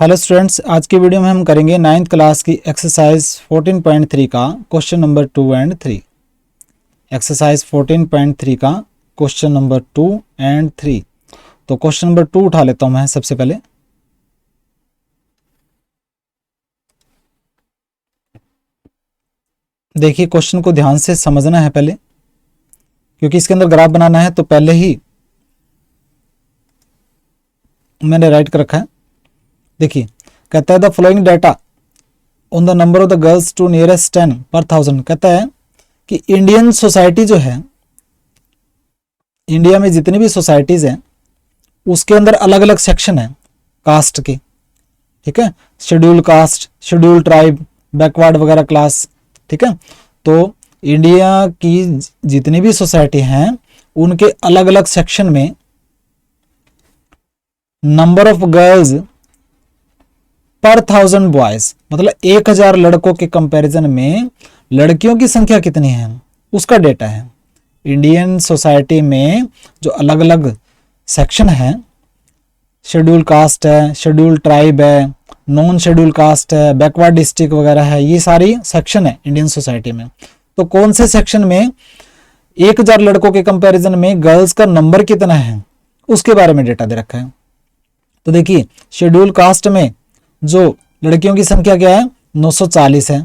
Hello students, आज की video में हम करेंगे 9th क्लास की एक्सरसाइज 14.3 का क्वेश्चन नंबर 2 एंड 3। एक्सरसाइज 14.3 का क्वेश्चन नंबर 2 एंड 3। तो क्वेश्चन नंबर 2 उठा लेता हूं मैं सबसे पहले। देखिए, क्वेश्चन को ध्यान से समझना है पहले, क्योंकि इसके अंदर ग्राफ बनाना है तो पहले ही मैंने राइट कर रखा है। देखिए, कहता है the following data on the number of the girls to nearest 10 पर 1000। कहता है कि इंडियन सोसाइटी जो है, इंडिया में जितनी भी सोसाइटीज हैं उसके अंदर अलग अलग सेक्शन है कास्ट के। ठीक है, schedule caste, schedule tribe, backward वगैरह क्लास। ठीक है, तो इंडिया की जितनी भी सोसाइटी हैं उनके अलग अलग सेक्शन में नंबर ऑफ गर्ल्स पर 1000 बॉयज, मतलब 1000 लड़कों के कंपैरिजन में लड़कियों की संख्या कितनी है उसका डेटा है। इंडियन सोसाइटी में जो अलग अलग सेक्शन है, शेड्यूल कास्ट है, शेड्यूल ट्राइब है, नॉन शेड्यूल कास्ट है, बैकवर्ड डिस्ट्रिक्ट वगैरह है, ये सारी सेक्शन है इंडियन सोसाइटी में। तो कौन से सेक्शन में 1000 लड़कों के कंपैरिजन में गर्ल्स का नंबर कितना है उसके बारे में डेटा दे रखा है। तो देखिए, शेड्यूल कास्ट में जो लड़कियों की संख्या क्या है, 940 है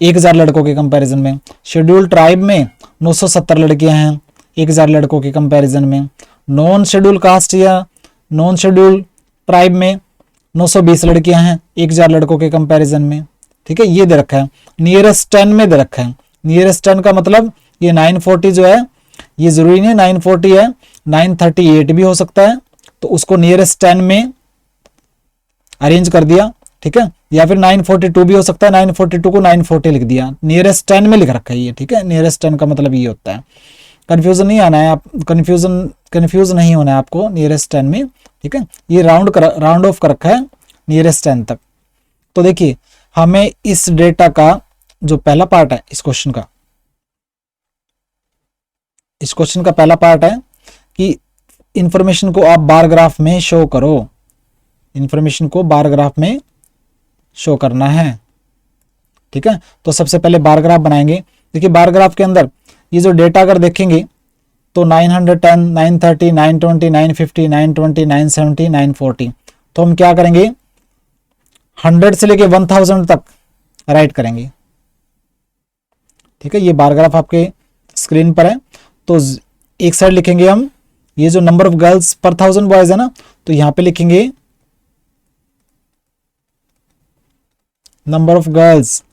1000 लड़कों के कंपैरिजन में। शेड्यूल ट्राइब में 970 लड़कियां हैं 1000 लड़कों के कंपैरिजन में। नॉन शेड्यूल कास्ट या नॉन शेड्यूल ट्राइब में 920 लड़कियां हैं 1000 लड़कों के कंपैरिजन में। ठीक है, ये दे रखा है। नियरेस्ट 10 में दे रखा है। नियरेस्ट 10 का मतलब ये 940 जो है, ये जरूरी नहीं 940 है, 938 भी हो सकता है, तो उसको नियरेस्ट 10 में अरेंज कर दिया। ठीक है, या फिर 942 भी हो सकता है, 942 को 940 लिख दिया, नियरेस्ट 10 में लिख रखा है ये। ठीक है, नियरेस्ट 10 का मतलब ये होता है। कंफ्यूजन नहीं आना है, आप कंफ्यूज नहीं होना है आपको नियरेस्ट 10 में। ठीक है, ये राउंड ऑफ कर रखा है नियरेस्ट 10 तक। तो देखिए, हमें इस डेटा का जो पहला पार्ट है इस क्वेश्चन का पहला पार्ट है कि इंफॉर्मेशन को आप बार ग्राफ में शो करो। इंफॉर्मेशन को बार ग्राफ में शो करना है। ठीक है, तो सबसे पहले बार ग्राफ बनाएंगे। देखिए, बार ग्राफ के अंदर ये जो डेटा अगर देखेंगे तो 910, 930, 920, 950, 920, 970, 940, तो हम क्या करेंगे, 100 से लेके 1000 तक राइट करेंगे। ठीक है, ये बार ग्राफ आपके स्क्रीन पर है। तो एक साइड लिखेंगे हम ये जो नंबर ऑफ गर्ल्स पर 1000 बॉयज है ना, तो यहां पे लिखेंगे नंबर ऑफ गर्ल्स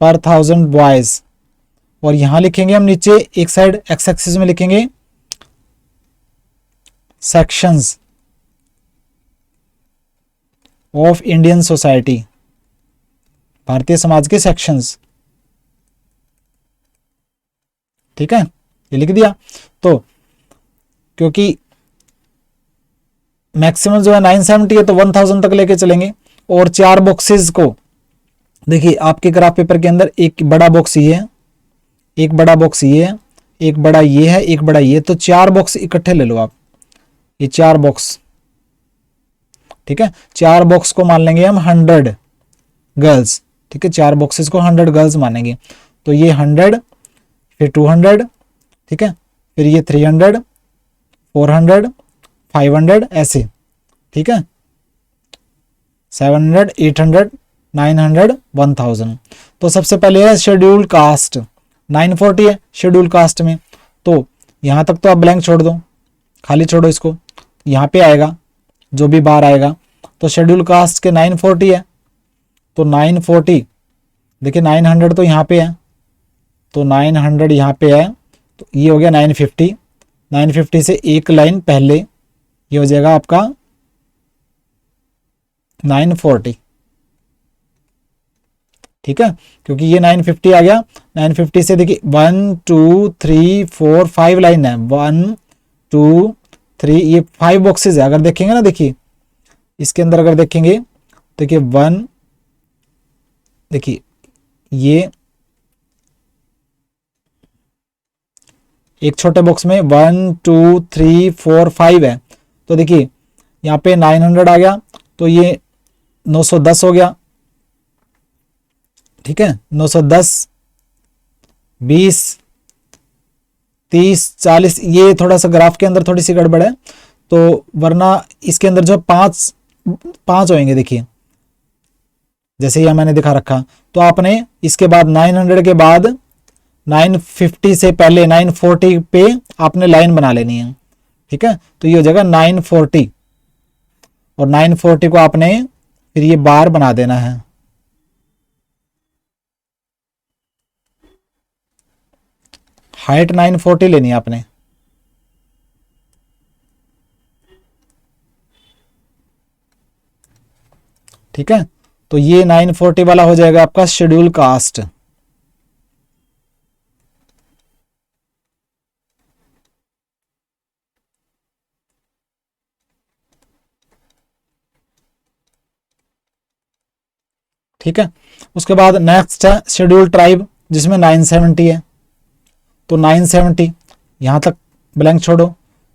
पर 1000 बॉयज, और यहां लिखेंगे हम नीचे एक साइड एक्स एक्सिस में लिखेंगे sections of Indian society, Bharatiya Samaj के सेक्शंस। ठीक है, ये लिख दिया। तो क्योंकि मैक्सिमम जो है 970 है तो 1000 तक लेके चलेंगे। और 4 बॉक्सेस को देखिए, आपके ग्राफ पेपर के अंदर एक बड़ा बॉक्स ये है, एक बड़ा बॉक्स ये है, एक बड़ा ये है, एक बड़ा ये, तो 4 बॉक्स इकट्ठे ले लो आप, ये 4 बॉक्स। ठीक है, 4 बॉक्स को मान लेंगे हम 100 गर्ल्स। ठीक है, 4 बॉक्सेस को 100 गर्ल्स मानेंगे। तो ये 100, फिर 200, ठीक है, फिर ये 300, 400, 500 ऐसे। ठीक है, 700, 800, 900, 1000। तो सबसे पहले है शेड्यूल कास्ट, 940 है शेड्यूल कास्ट में। तो यहां तक तो आप ब्लैंक छोड़ दो, खाली छोड़ो इसको, यहां पे आएगा जो भी बार आएगा। तो शेड्यूल कास्ट के 940 है, तो 940, देखिए 900 तो यहां पे है, तो 900 यहां पे है, तो ये हो गया 950। 950 से एक लाइन पहले ये हो जाएगा आपका 940। ठीक है, क्योंकि ये 950 आ गया। 950 से देखिए 1 2 3 4 5 लाइन है, 1 2 3, ये 5 बॉक्सेस है। अगर देखेंगे ना, देखिए इसके अंदर अगर देखेंगे, देखिए 1, देखिए ये एक छोटे बॉक्स में 1 2 3 4 5 है, तो देखिए यहाँ पे 900 आ गया, तो ये 910 हो गया। ठीक है, 910, 20, 30, 40, ये थोड़ा सा ग्राफ के अंदर थोड़ी सी गड़बड़ है, तो वरना इसके अंदर जो पांच पांच होंगे, देखिए जैसे ये मैंने दिखा रखा, तो आपने इसके बाद 900 के बाद 950 से पहले 940 पे आपने लाइन बना लेनी है। ठीक है, तो ये हो जाएगा 940, और 940 को आपने फिर ये बार बना देना है। हाइट 940 लेनी है आपने। ठीक है, तो ये 940 वाला हो जाएगा आपका शेड्यूल कास्ट। ठीक है, उसके बाद नेक्स्ट है शेड्यूल ट्राइब, जिसमें 970 है, तो 970 यहां तक ब्लैंक छोड़ो,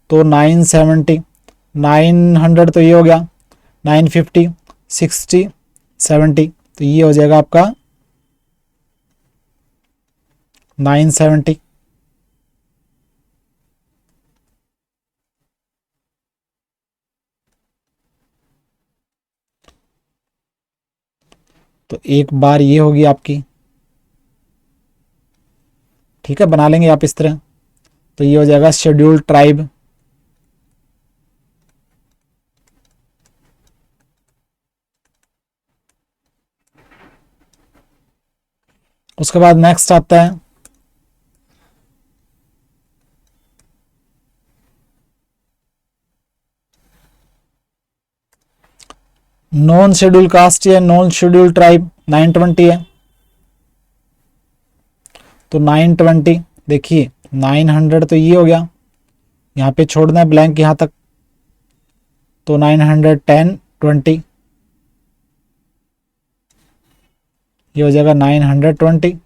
तो 970, 900 तो ये हो गया, 950, 60, 70, तो ये हो जाएगा आपका 970। तो एक बार ये होगी आपकी। ठीक है, बना लेंगे आप इस तरह, तो ये हो जाएगा शेड्यूल ट्राइब। उसके बाद नेक्स्ट आता है नॉन शेड्यूल कास्ट या नॉन शेड्यूल ट्राइब, 920 है, तो 920 देखिए 900 तो ये हो गया, यहाँ पे छोड़ना है ब्लैंक यहाँ तक, तो 910 20, ये हो जाएगा 920।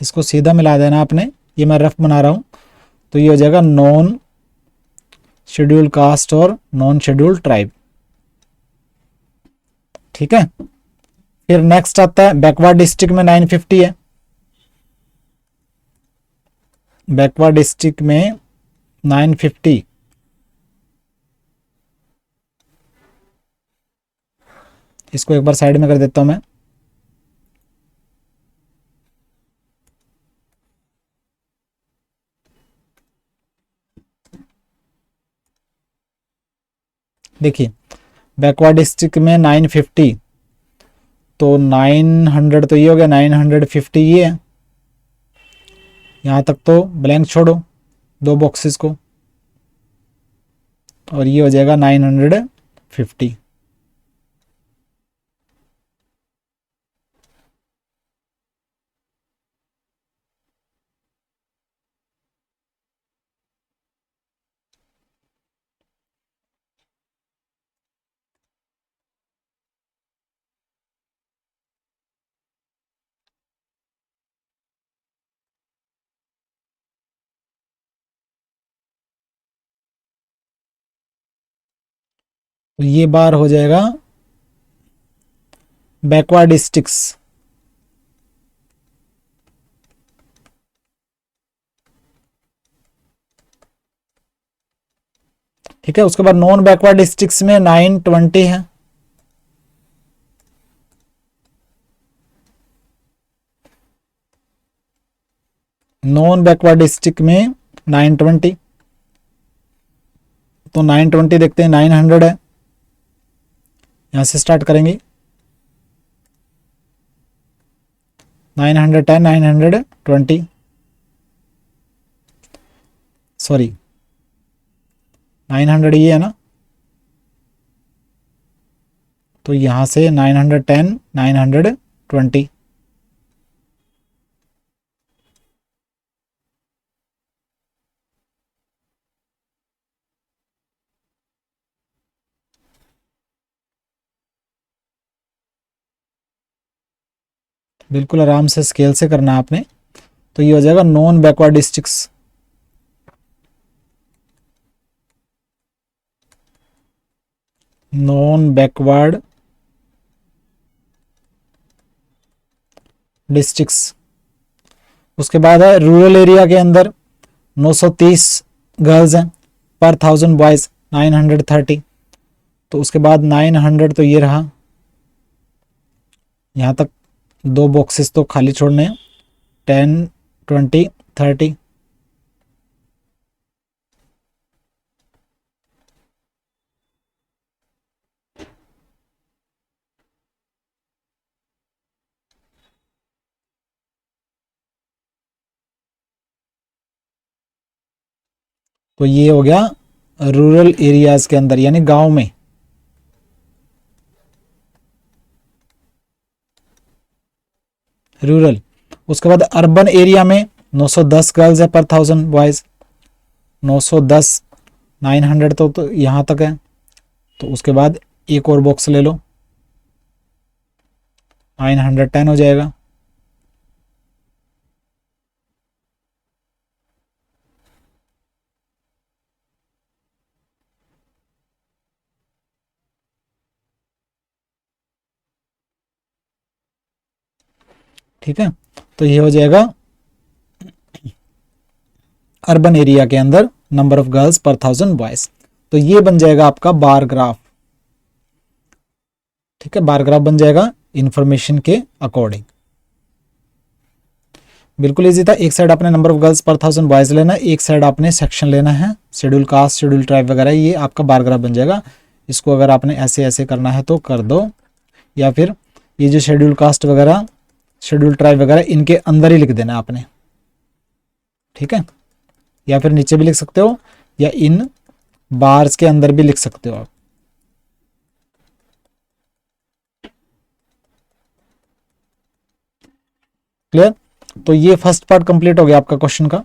इसको सीधा मिला देना आपने, ये मैं रफ बना रहा हूं, तो ये हो जाएगा नॉन शेड्यूल कास्ट और नॉन शेड्यूल ट्राइब। ठीक है, फिर नेक्स्ट आता है बैकवर्ड डिस्ट्रिक्ट में 950 है, बैकवर्ड डिस्ट्रिक्ट में 950, इसको एक बार साइड में कर देता हूं मैं। देखिए बैकवर्ड डिस्ट्रिक्ट में 950, तो 900 तो ये हो गया, 950 ये है, यहाँ तक तो ब्लैंक छोड़ो दो बॉक्सेस को, और ये हो जाएगा 950। तो ये बार हो जाएगा बैकवर्ड डिस्ट्रिक्ट्स। ठीक है, उसके बाद नॉन बैकवर्ड डिस्ट्रिक्ट्स में 920 है, नॉन बैकवर्ड डिस्ट्रिक्ट में 920, तो 920 देखते हैं, 900 है, यहां से स्टार्ट करेंगे, 910, 920, सॉरी 900 ये है ना, तो यहां से 910, 920, बिल्कुल आराम से स्केल से करना है आपने। तो ये हो जाएगा non backward districts. Non backward districts. उसके बाद है रूरल एरिया के अंदर 930 गर्ल्स हैं पर 1000 बॉयज 930। तो उसके बाद 900 तो ये रहा, यहाँ तक 2 बॉक्सेस तो खाली छोड़ने हैं, 10 20 30। तो ये हो गया रूरल एरियाज के अंदर यानी गांव में। रूरल। उसके बाद अर्बन एरिया में 910 गर्ल्स है पर 1000 बॉयज। 910 900 तो यहाँ तक है। तो उसके बाद एक और बॉक्स ले लो, 910 हो जाएगा। ठीक है, तो ये हो जाएगा अर्बन एरिया के अंदर नंबर ऑफ गर्ल्स पर 1000 बॉयज। तो ये बन जाएगा आपका बार ग्राफ। ठीक है, बार ग्राफ बन जाएगा इंफॉर्मेशन के अकॉर्डिंग। बिल्कुल इजी था। एक साइड आपने नंबर ऑफ गर्ल्स पर 1000 बॉयज लेना है, एक साइड आपने सेक्शन लेना है, शेड्यूल कास्ट, शेड्यूल ट्राइब वगैरह, ये आपका बार ग्राफ बन जाएगा। इसको अगर आपने ऐसे ऐसे करना है तो कर दो, या फिर ये जो शेड्यूल कास्ट वगैरह, शेड्यूल ट्राइब वगैरह इनके अंदर ही लिख देना आपने। ठीक है, या फिर नीचे भी लिख सकते हो या इन बार्स के अंदर भी लिख सकते हो आप। क्लियर? तो ये फर्स्ट पार्ट कंप्लीट हो गया आपका क्वेश्चन का।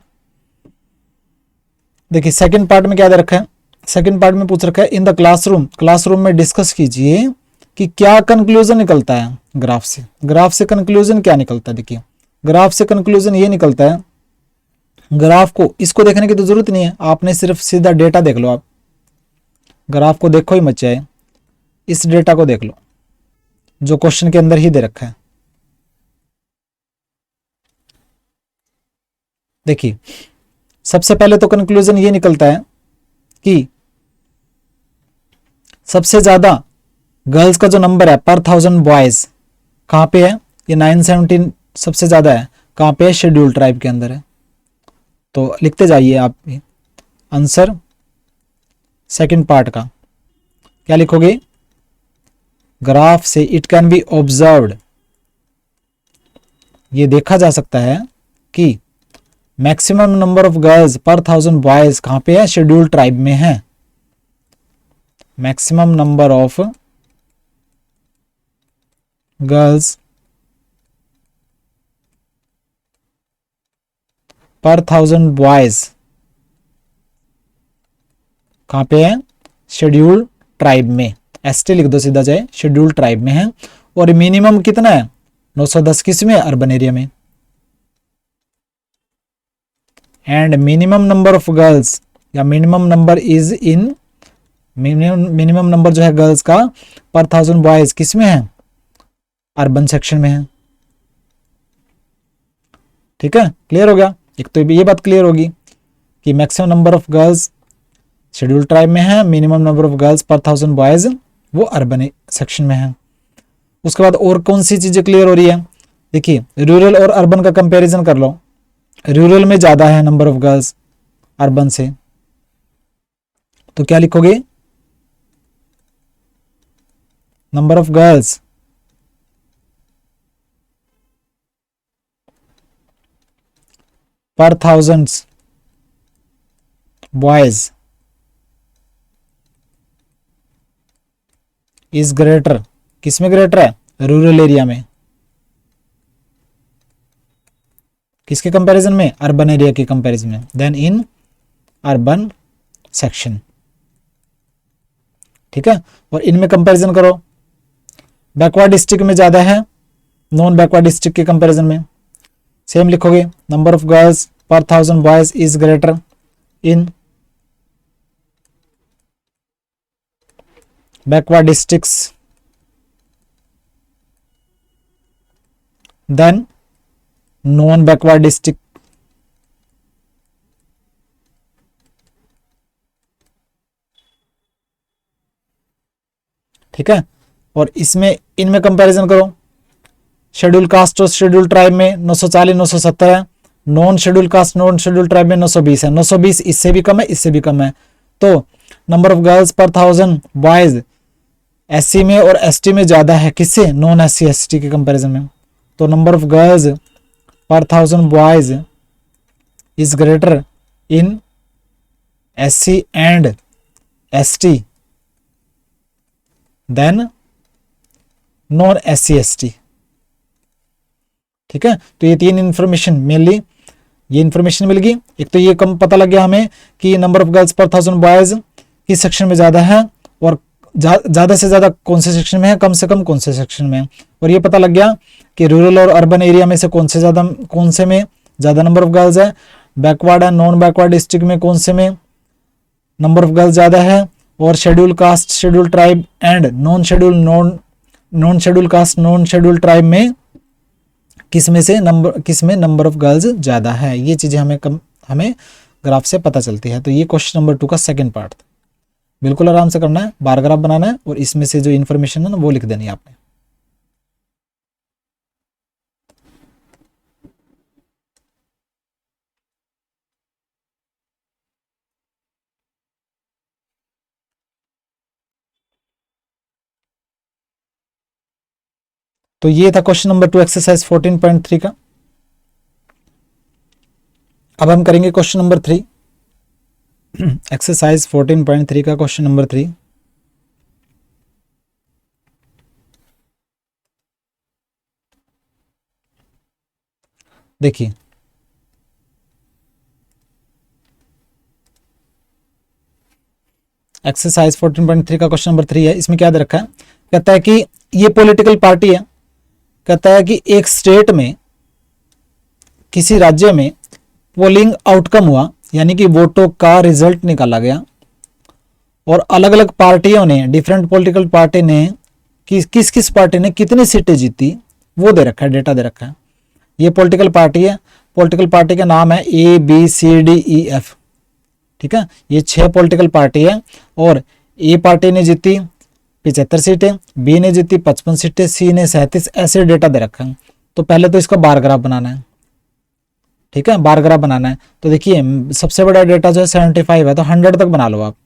देखिए सेकंड पार्ट में क्या दे रखा है। सेकंड पार्ट में पूछ रखा है इन द क्लासरूम, क्लासरूम में डिस्कस कीजिए कि क्या कंक्लूजन निकलता है ग्राफ से। ग्राफ से कंक्लूजन क्या निकलता है? देखिए ग्राफ से कंक्लूजन ये निकलता है, ग्राफ को इसको देखने की तो जरूरत नहीं है, आपने सिर्फ सीधा डेटा देख लो। आप ग्राफ को देखो ही मत चाहे, इस डेटा को देख लो जो क्वेश्चन के अंदर ही दे रखा है। देखिए सबसे पहले तो कंक्लूजन ये निकलता है कि सबसे ज्यादा गर्ल्स का जो नंबर है पर 1000 बॉयज कहां पे है? ये 917 सबसे ज्यादा है। कहां पे है? शेड्यूल ट्राइब के अंदर है। तो लिखते जाइए आप भी आंसर सेकंड पार्ट का। क्या लिखोगे? ग्राफ से इट कैन बी ऑब्जर्व्ड, ये देखा जा सकता है कि मैक्सिमम नंबर ऑफ गर्ल्स पर 1000 बॉयज कहां पे है? शेड्यूल ट्राइब में है। मैक्सिमम नंबर ऑफ गर्ल्स पर 1000 बॉयज कहां पे है? शेड्यूल ट्राइब में। एसटी लिख दो सीधा जाए, शेड्यूल ट्राइब में है। और मिनिमम कितना है? 910 किस में? अर्बन एरिया में। And minimum number of girls या minimum number is in, minimum number जो है गर्ल्स का पर 1000 बॉयज किस में है? अर्बन सेक्शन में है। ठीक है, क्लियर हो गया। एक तो ये बात क्लियर होगी कि maximum number of girls schedule tribe में है, मिनिमम नंबर ऑफ गर्ल्स पर 1000 बॉयज वो अर्बन सेक्शन में है। उसके बाद और कौन सी चीजें क्लियर हो रही है? देखिए रूरल और अर्बन का कंपैरिजन कर लो। रूरल में ज्यादा है नंबर ऑफ गर्ल्स अर्बन से, तो क्या लिखोगे? नंबर ऑफ गर्ल्स पर 1000 बॉयज इज ग्रेटर, किसमें ग्रेटर है? रूरल एरिया में। किसके कंपैरिजन में? अर्बन एरिया के कंपैरिजन में। Then in urban section. ठीक है, और इनमें कंपैरिजन करो। बैकवर्ड डिस्ट्रिक्ट में ज्यादा है नॉन बैकवर्ड डिस्ट्रिक्ट के कंपैरिजन में सेम लिखोगे, नंबर ऑफ गर्ल्स पर 1000 boys is greater in backward districts then non backward district. ठीक है, और इसमें इनमें कंपैरिजन करो, शेड्यूल कास्ट और शेड्यूल ट्राइब में 940 970 है, non schedule caste non schedule tribe में 920 है, 920 इससे भी कम है, इससे भी कम है। तो नंबर ऑफ गर्ल्स पर 1000 बॉयज एससी में और एसटी में ज्यादा है, किससे? नॉन एससी एसटी के कंपैरिजन में। तो नंबर ऑफ गर्ल्स पर 1000 boys is greater in SC and ST than non SC ST. ठीक है, तो ये तीन इंफॉर्मेशन मेनली ये इंफॉर्मेशन मिल गई। एक तो ये कम पता लग गया हमें कि नंबर ऑफ गर्ल्स पर 1000 बॉयज किस सेक्शन में ज्यादा है, और ज्यादा से ज्यादा कौन से सेक्शन में है, कम से कम कौन से सेक्शन में है। और ये पता लग गया कि रूरल और अर्बन एरिया में से कौन से में ज्यादा नंबर ऑफ गर्ल्स है, backward and non backward district में कौन से में नंबर ऑफ गर्ल्स ज्यादा है, और schedule caste schedule tribe and non schedule caste non schedule tribe में किस में नंबर ऑफ गर्ल्स ज्यादा है। ये चीजें हमें ग्राफ से पता चलती है। तो ये क्वेश्चन नंबर 2 का सेकंड पार्ट था। बिल्कुल आराम से करना है, बार ग्राफ बनाना है और इसमें से जो इन्फॉर्मेशन है ना वो लिख देनी है आपने। तो ये था क्वेश्चन नंबर 2 एक्सरसाइज 14.3 का। अब हम करेंगे क्वेश्चन नंबर 3, एक्सरसाइज 14.3 का क्वेश्चन नंबर 3। देखिए एक्सरसाइज 14.3 का क्वेश्चन नंबर 3 है। इसमें क्या दे रखा है, कहता है कि ये पॉलिटिकल पार्टी है, कहता है कि एक स्टेट में किसी राज्य में पोलिंग आउटकम हुआ, यानी कि वोटों का रिजल्ट निकाला गया, और अलग अलग पार्टियों ने, डिफरेंट पॉलिटिकल पार्टी ने किस किस पार्टी ने कितनी सीटें जीती वो दे रखा है, डेटा दे रखा है। ये पॉलिटिकल पार्टी है, पॉलिटिकल पार्टी का नाम है ABCDEF। ठीक है, ये 6 पॉलिटिकल पार्टी है, और ए पार्टी ने जीती 75 सीटें, बी ने जीती 55 सीटें, सी ने 37, ऐसे डेटा दे रखा है। तो पहले तो इसका बार ग्राफ बनाना है। ठीक है, बार ग्राफ बनाना है। तो देखिए सबसे बड़ा डेटा जो है 75 है, तो 100 तक बना लो आप।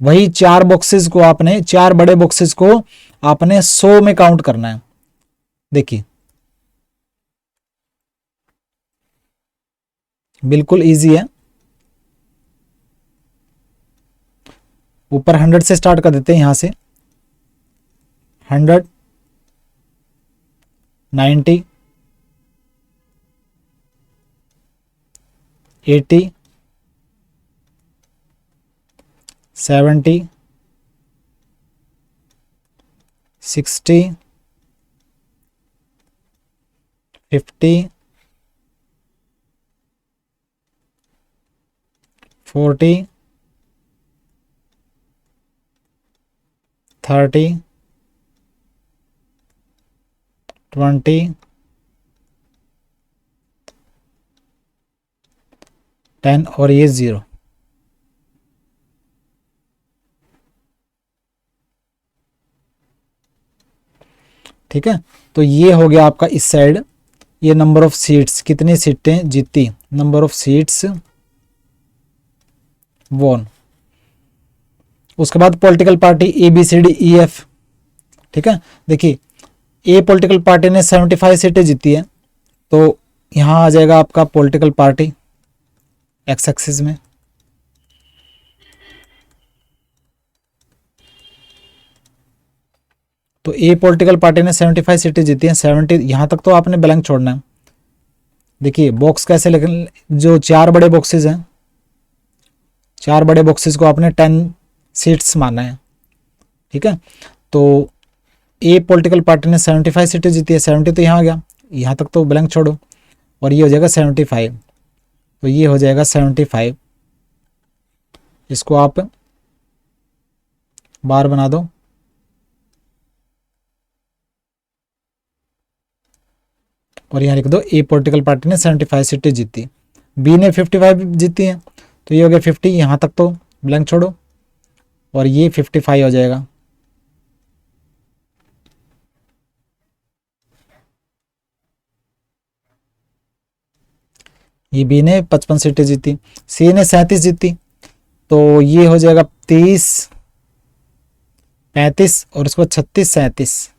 वही 4 बॉक्सेस को आपने, 4 बड़े बॉक्सेस को आपने 100 में काउंट करना है। देखिए बिल्कुल इजी है। ऊपर 100 से स्टार्ट कर देते हैं, यहां से 100, 90, 80, 70, 60, 50, 40, 30, 20, 10 और ये 0। ठीक है, तो ये हो गया आपका इस साइड। ये नंबर ऑफ सीट्स, कितनी सीटें जीती, नंबर ऑफ सीट्स वोन। उसके बाद पॉलिटिकल पार्टी ABCDEF। ठीक है, देखिए ए पॉलिटिकल पार्टी ने 75 सीटें जीती है, तो यहां आ जाएगा आपका पॉलिटिकल पार्टी एक्स एक्सिस में। तो ए पॉलिटिकल पार्टी ने 75 सीटें जीती हैं, 70, यहां तक तो आपने ब्लैंक छोड़ना है। देखिए बॉक्स कैसे, लेकिन जो 4 बड़े बॉक्सेस हैं, 4 बड़े बॉक्सेस को आपने 10 सीट्स मानना है। ठीक है, तो ए पॉलिटिकल पार्टी ने 75 सीटें जीती है, 70 तो यहाँ आ गया, यहाँ तक तो ब्लैंक छोड़ो, और ये हो जाएगा 75, तो ये हो जाएगा 75, इसको आप बार बना दो, और यहाँ लिख दो ए पॉलिटिकल पार्टी ने 75 सीटें जीती, बी ने 55 जीती हैं, तो ये हो गया 50, यहाँ तक तो ब्लैंक छोड़ो, और ये 55 हो जाएगा। ये बी ने 55 सीटें जीती, सी ने 37 जीती, तो ये हो जाएगा 30, 35 और इसको 36, 37,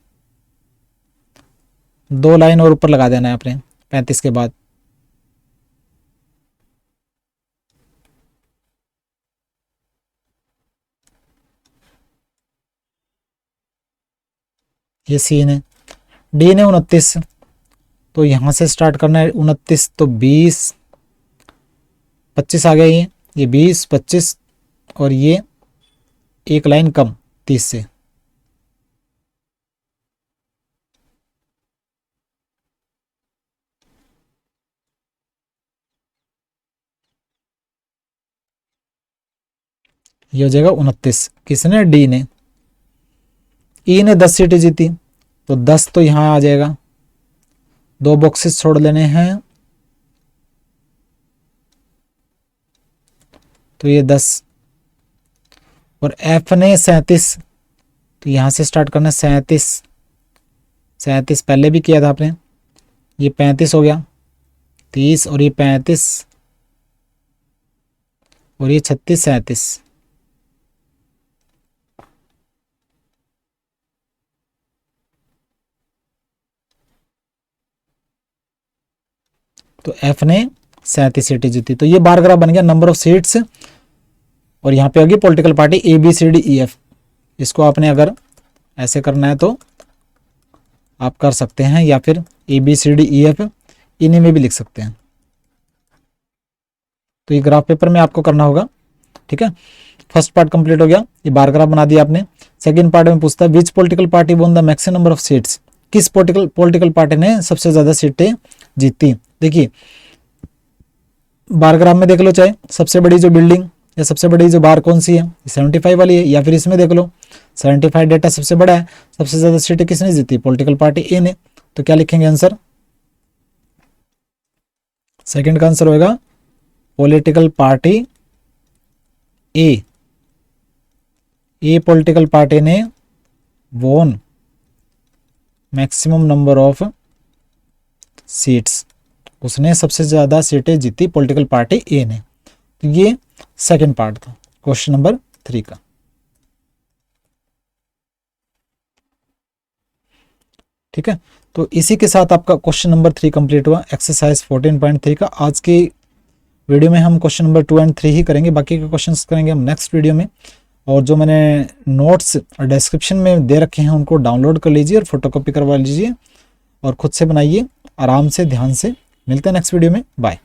2 लाइन और ऊपर लगा देना है आपने 35 के बाद। ये सी ने, डी ने 29, तो यहाँ से स्टार्ट करना है 29, तो 20, 25 आ गया, ये 20, 25 और ये एक लाइन कम 30 से, ये हो जाएगा 29, किसने, डी ने। ई ने 10 सीटें जीती, तो 10 तो यहाँ आ जाएगा, 2 बॉक्सेस छोड़ लेने हैं, तो ये 10, और एफ ने 37, तो यहाँ से स्टार्ट करना 37, 37 पहले भी किया था आपने, ये 35 हो गया, 30 और ये 35 और ये 36, 37, तो एफ ने 37 सीटें जीती, तो ये बार ग्राफ बन गया नंबर ऑफ सीट्स, और यहाँ पे होगी political party A B C D E F. इसको आपने अगर ऐसे करना है तो आप कर सकते हैं, या फिर A B C D E F इन्हीं में भी लिख सकते हैं। तो ये ग्राफ पेपर में आपको करना होगा, ठीक है। फर्स्ट पार्ट कंप्लीट हो गया, ये बार ग्राफ बना दिया आपने। सेकंड पार्ट में पूछता है विच political party won the maximum number of seats, किस पॉलिटिकल पार्टी ने सबसे ज्यादा सीटें जीती। देखिए बार ग्राफ में देख लो, चाहे सबसे बड़ी जो बिल्डिंग या सबसे बड़ी जो बार कौन सी है, 75 वाली है, या फिर इसमें देख लो 75 डेटा सबसे बड़ा है, सबसे ज्यादा सीटें किसने जीती, पॉलिटिकल पार्टी ए ने। तो क्या लिखेंगे आंसर, सेकंड का आंसर होगा पॉलिटिकल पार्टी ए, पॉलिटिकल पार्टी ने वोन मैक्सिमम नंबर ऑफ सीट्स, उसने सबसे ज्यादा सीटें जीती पॉलिटिकल पार्टी ए ने। तो ये सेकंड पार्ट था क्वेश्चन नंबर 3 का। ठीक है, तो इसी के साथ आपका क्वेश्चन नंबर 3 कंप्लीट हुआ, एक्सरसाइज 14.3 का। आज की वीडियो में हम क्वेश्चन नंबर 2 एंड 3 ही करेंगे, बाकी के क्वेश्चंस करेंगे हम नेक्स्ट वीडियो में। और जो मैंने नोट्स डिस्क्रिप्शन में दे रखे हैं उनको डाउनलोड कर लीजिए और फोटोकॉपी करवा लीजिए और खुद से बनाइए आराम से, ध्यान से। मिलते हैं नेक्स्ट वीडियो में, बाय।